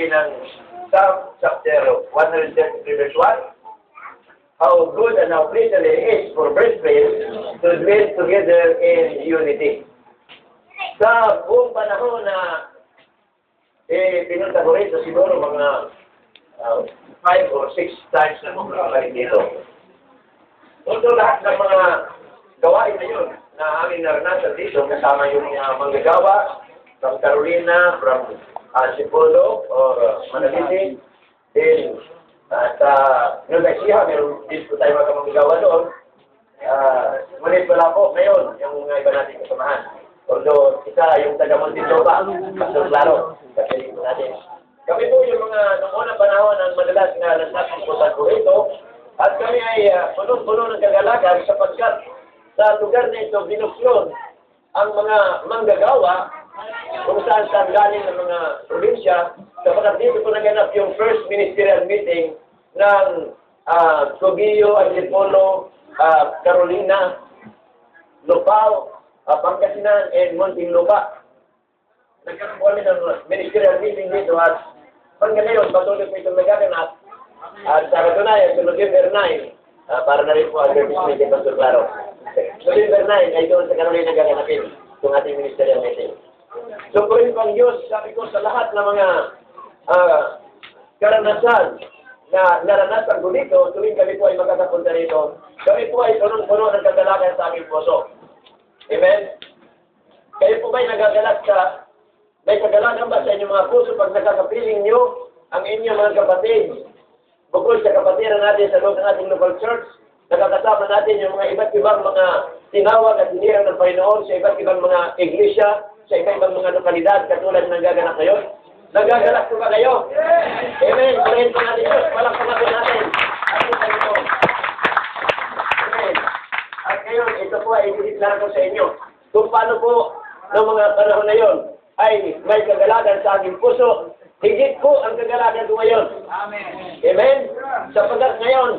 sabi ng Psalm chapter 133 verse 1, how good and how pleasant it is for brethren to dwell together in unity. Sa buong panahon na pinunta ko rito, siguro mga 5 or 6 times na makakabalik dito. Although lahat ng mga gawain na yun na aming naranasan dito, kasama yung mga manggagawa from Carolina, from Sipolo, or Manaliti, then at Nueva Ecija, meron din po tayo mga manggagawa doon. Ngunit wala po ngayon yung mga iba natin kasamahan. Although isa yung taga Montinlopa, Pastor Claro, kasi natin. Kami po yung mga noong unang panahon ang madalas na nagsasaputan po ito, at kami ay punong-puno ng kagalakan sapagkat sa lugar na ito binuklon ang mga manggagawa kung saan galing ng mga probinsya, sapagkat dito po naganap yung first ministerial meeting ng Cogio, Antipolo, Carolina, Lupao, Pangasinan, and Muntinlupa. Nagkaroon po kami ng ministerial meeting dito at hanggang ngayon, patuloy po itong nagaganap. At sa katunayan, sa November 9, para na rin po ang advertisement ng Pastor Claro. November 9 ay doon sa Carolina gaganapin itong ating ministerial meeting. So, po rin po ang Diyos, sabi ko sa lahat ng mga karanasan na naranasan ko dito, tuwing kami po ay magkakapunta rito, kami po ay punong-puno ng kagalakan sa aming puso. Amen? Kayo po ba'y nagagalak sa, may kagalakan ba sa inyong mga puso pag nakakapiling nyo ang inyong mga kapatid? Bukod sa kapatiran natin sa loob ng ating local church, nakakasama natin yung mga iba't ibang mga tinawag at hinirang ng Panginoon sa iba't ibang mga iglesia, sa iba't ibang mga lokalidad katulad ng gaganap ngayon. Nagagalak po ba kayo? Amen. Palahin po natin Diyos. Walang pangako natin. Ating Panginoon. Amen. At ngayon, ito po ay idideklara ko sa inyo. Kung paano po ng mga panahon na yon ay may kagalakan sa aking puso, higit po ang kagalakan ko ngayon. Amen. Amen. Sapagkat ngayon,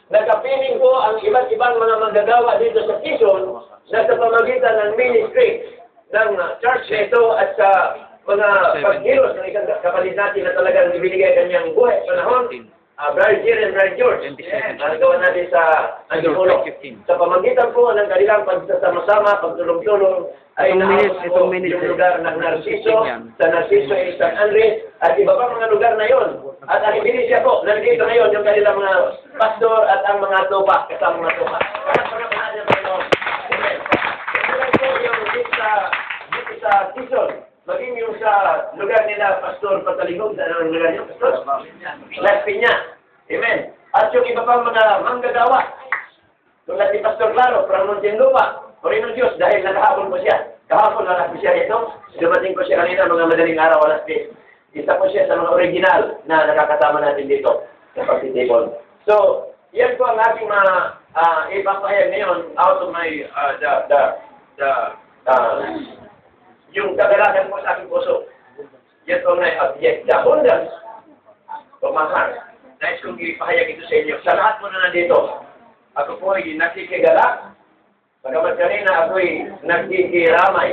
nakapiling ko ang iba't ibang mga manggagawa dito sa Quezon na sa pamagitan ng ministry ng church nito at sa mga pagkilos ng isang kapatid natin na talagang ibinigay kanyang buhay panahon, Brother Jerry and Brother George, nagawa natin sa Antipolo. Sa pamagitan po ng kanilang pagsasama-sama, pagtulong-tulong, ay naabot po yung lugar ng Narciso, sa Narciso ay San Andres, at iba pa mga lugar na yon. At ang ibilisya po, nandito ngayon yung kanilang mga pastor at ang mga tupa, kasama mga tupa. Amen. Po yung dito sa Quezon, maging yung sa lugar nila, Pastor Pataligog, anong lugar niyo, Pastor? Las Piñas. Amen. At yung iba pang mga manggagawa, tulad ni Pastor Claro, from Muntinlupa, Panginoon Diyos, dahil nakahapon po siya. Kahapon wala po siya ito. Dumating ko siya kanina, mga madaling araw, alas 10. Isa po siya sa mga original na nakakasama natin dito sa pagtitipon. So, yan po ang aking mga ipapahayag ngayon out of my, yung kagalakan po sa aking puso. Yan po na object. The abundance of my heart. Nais kong ipahayag ito sa inyo. Sa lahat po na nandito, ako po ay nakikigalak. Pagkamat kanina, ako'y nagkikiramay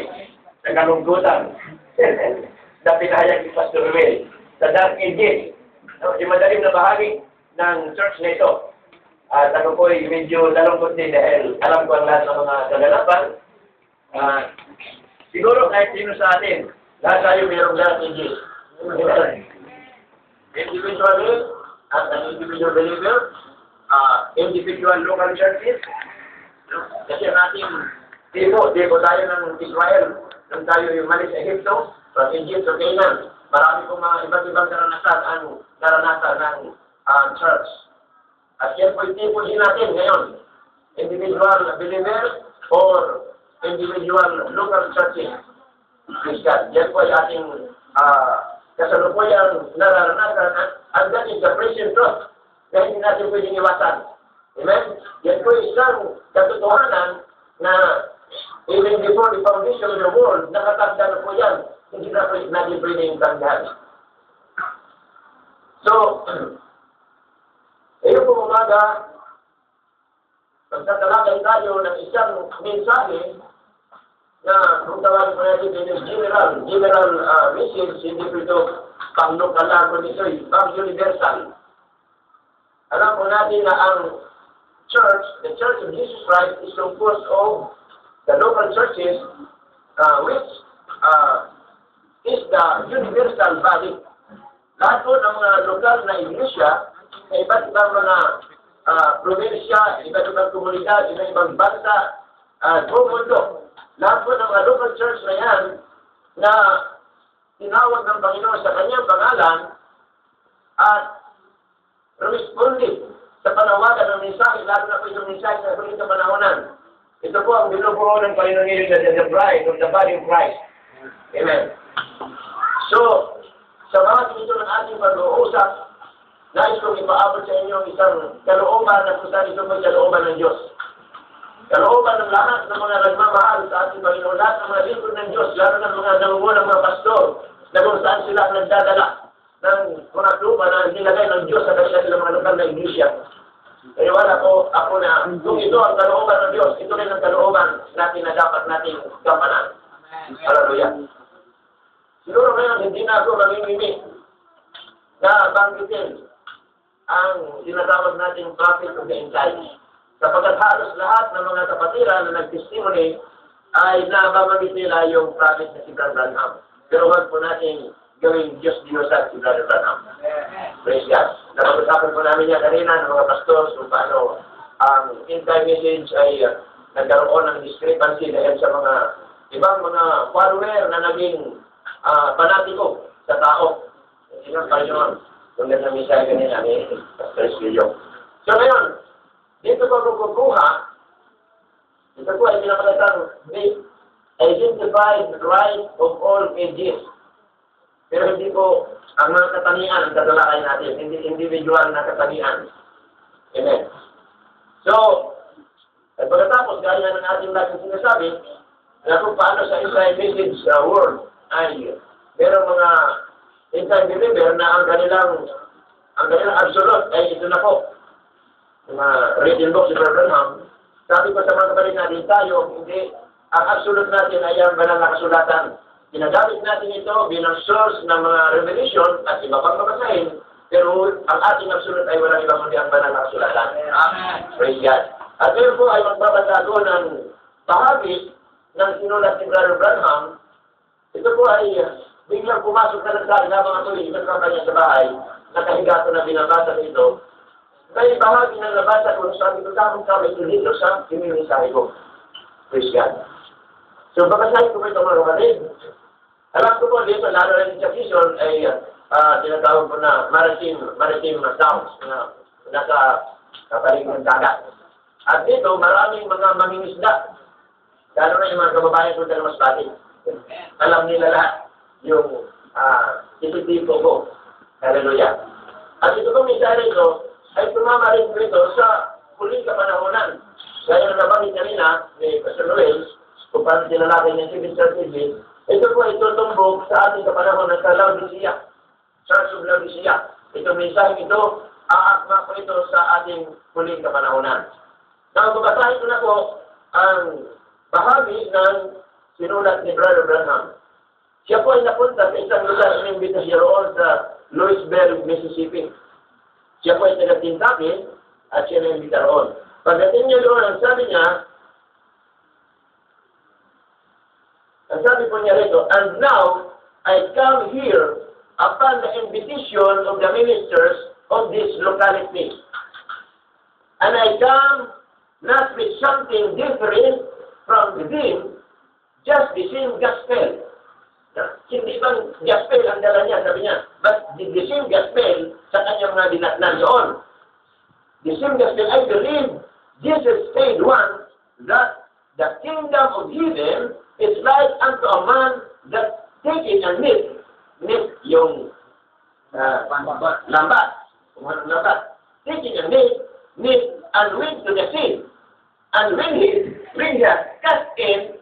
sa kalungkutan na pinahayag ni Pastor Ruel sa Dark Ages. Yung madalim na bahagi ng church na ito. At ako po ay medyo nalungkot din dahil alam ko ang lahat ng mga kaganapan. Siguro kahit sino sa atin, lahat tayo mayroong Dark Ages. Individually, as an individual believer, individual local churches, kasi natin, di po tayo ng Israel, nung tayo yung malis sa Egypto, from Egypt to Canaan, marami pong mga iba't ibang naranasan ng church. At yan po yung tipo din natin ngayon, individual believer or individual local churches. Christian, yan po yung ating kasalukuyang naranasan, and that is the present truth na hindi natin pwedeng iwasan. Amen? Yan po isang katotohanan na even before the foundation of the world, nakatagda na po yan. Hindi na po natin pwedeng tandaan. So, ayun po umaga, pagtatalakay tayo ng isang mensahe na kung tawagin po natin yung general message, hindi po ito pang-lokalan ko nito, pang-universal. Alam po natin na ang church, the Church of Jesus Christ, is composed of the local churches, which is the universal body. Lahat po ng mga lokal na iglesia, sa iba't ibang mga probinsya, iba't ibang komunidad, iba't ibang bansa, buong mundo. Lahat po ng mga local church na yan, na tinawag ng Panginoon sa kanyang pangalan, at responde sa panawagan ng mensahe, lalo na po itong mensahe sa huling kapanahonan. Ito po ang binubuo ng Panginoon ngayon, the bride of the body of Christ. Amen. So, sa mga ito ng ating pag-uusap, nais kong ipaabot sa inyo isang kalooban na kung saan ito may kalooban ng Diyos. Kalooban ng lahat ng mga nagmamahal sa ating Panginoon, lahat ng mga lingkod ng Diyos, lalo ng mga nangungunang mga pastor, na kung saan sila nagdadala ng mga lupa na nilagay ng Diyos sa kanilang mga lokal na iglesia. Kaya wala ko, ako na, kung ito ang kalooban ng Diyos, ito rin ang kalooban natin na dapat nating gampanan. Hallelujah. Siguro ngayon, hindi na ako mamimili na banggitin ang sinatawag nating prophet of the end times. Sapagkat halos lahat ng mga kapatiran na nag-testimony ay nababanggit nila yung prophet na si Brother Branham. Pero huwag po natin gawing Diyos Diyosan si Brother Branham. Praise God. Napag-usapan po namin yan kanina ng mga pastors kung paano ang end-time message ay nagkaroon ng discrepancy dahil sa mga ibang mga follower na naging panatiko sa tao. Sino pa yun? Kung na misay kanina ni Pastor Esquillo. So ngayon, dito ko kukuha, ito po ay pinakalatang the identified right of all ages. Pero hindi po ang mga katangian ang tatalakay natin, hindi individual na katangian. Amen. So, at pagkatapos, gaya ng ating lagi sinasabi, na kung paano sa Israel message world ay merong mga end-time believer na ang kanilang absolute ay ito na po. Mga written books si Brother Branham, sabi ko sa mga kapatid natin tayo, hindi, ang absolute natin ay ang banal na kasulatan. Ginagamit natin ito bilang source ng mga revelation at iba pang mabasahin, pero ang ating absolute ay walang ibang kundi ang banal na kasulatan. Amen. Praise God. At ngayon po ay magbabasa ko ng bahagi ng sinulat ni Brother Branham. Ito po ay biglang pumasok na nagsabi habang ako nagkakapa niya sa bahay, nakahiga ko na binabasa nito. May bahagi na nabasa ko, sabi ko, tamang-tamang ito dito sa pinimensahe ko. Praise God. So, bakasahin ko po ito mga kapatid. Alam ko po dito, lalo rin sa vision, ay tinatawag ko na maritime sounds na nasa kapalig ng dagat. At dito, maraming mga mangingisda. Lalo na yung mga kababayan ko na mas pati. Alam nila lahat yung isitipo ko. Hallelujah. At ito pong mensahe ito, ay tumama rin ito sa huling kapanahonan. Gaya na nabanggit kanina ni Pastor Noel, kung paano tinalakay ng civil strategy, ito po ay tutumbog sa ating kapanahonan sa Laodicea, Church of Laodicea. Itong mensahe ito, aakma po ito sa ating huling kapanahonan. Now, babasahin ko na po ang bahagi ng sinulat ni Brother Branham. Siya po ay napunta sa isang lugar na imbita siya roon sa Louisville, Mississippi. Siya po ay taga-Kentucky at siya na-imbita roon. Pagdating niya doon, ang sabi po niya rito, and now, I come here upon the invitation of the ministers of this locality. And I come not with something different from within, just the same gospel. Hindi bang gospel ang dala niya, sabi niya, but the same gospel sa kanyang mga dinatnan doon. The same gospel, I believe, Jesus said once that the kingdom of heaven is like unto a man that taking a meat yung lambat, taking a meat and went to the sea. And when he has cast in,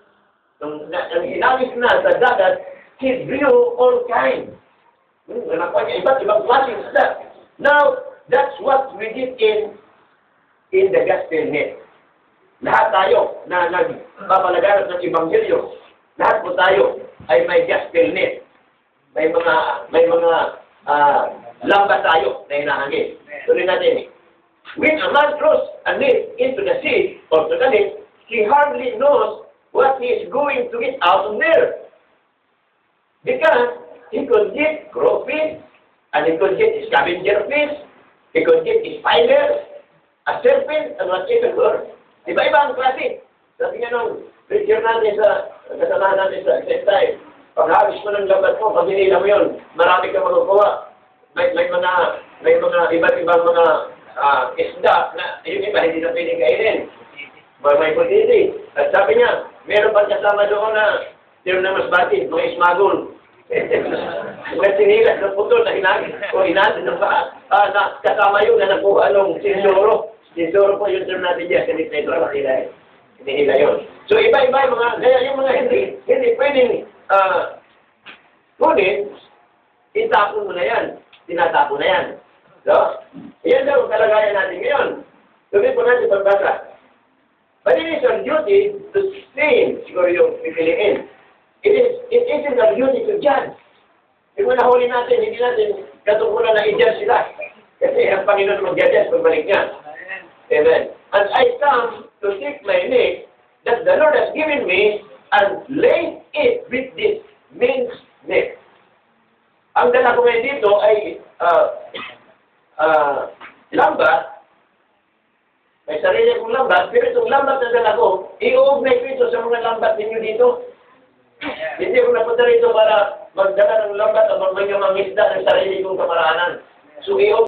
yung hinagis na sa dagat, he drew all kinds. Nakuha niya iba't-ibang klaseng stuff. Now, that's what we did in the gospel net. Lahat tayo na nagpapalaganap ng Ebanghelyo, lahat po tayo ay may gospel net. May mga lambat tayo na hinahangin. Tuloy natin. When a man throws a net into the sea or to the lake, he hardly knows what he is going to get out of there. Because he could get crawfish, and he could get scavenger fish, he could get spider, a serpent, and whatever. Iba-iba ang klase. Sabi nga nung preacher natin kasamahan natin sa next time, pag-habis mo ng labat mo, pag hinila mo yun, marami kang makukuha. May mga iba't ibang mga isda na yung iba hindi na pwedeng kainin. May pagtiti. At sabi niya, meron pa kasama doon na sino na mas batid, mga ismagol. Mga sinilas na putol na hinatid ng paa. Na kasama yun na nakuha nung sinsuro. Sinsuro po yung term natin dyan. Kanit na ito ang hinihila yun. So iba-iba yung mga, kaya yung mga hindi pwedeng kunin, itapon mo na yan. Tinatapon na yan. So, yan daw ang kalagayan natin ngayon. Tuloy po natin pagbasa. But it is our duty to sing, siguro yung pipiliin. It isn't our duty to judge. Yung mga nahuli natin, hindi natin katungkulan na i-judge sila. Kasi ang Panginoon mag-judge pagbalik niya. Amen. And I come to seek my need that the Lord has given me and lay it with this means net. Ang dala ko ngayon dito ay lambat. May sarili kong lambat, pero itong lambat na dala ko, i-uugnay ko ito sa mga lambat ninyo dito. Hindi ko napunta rito para magdala ng lambat o magmangyamang isda ng sarili kong kamaraanan. So,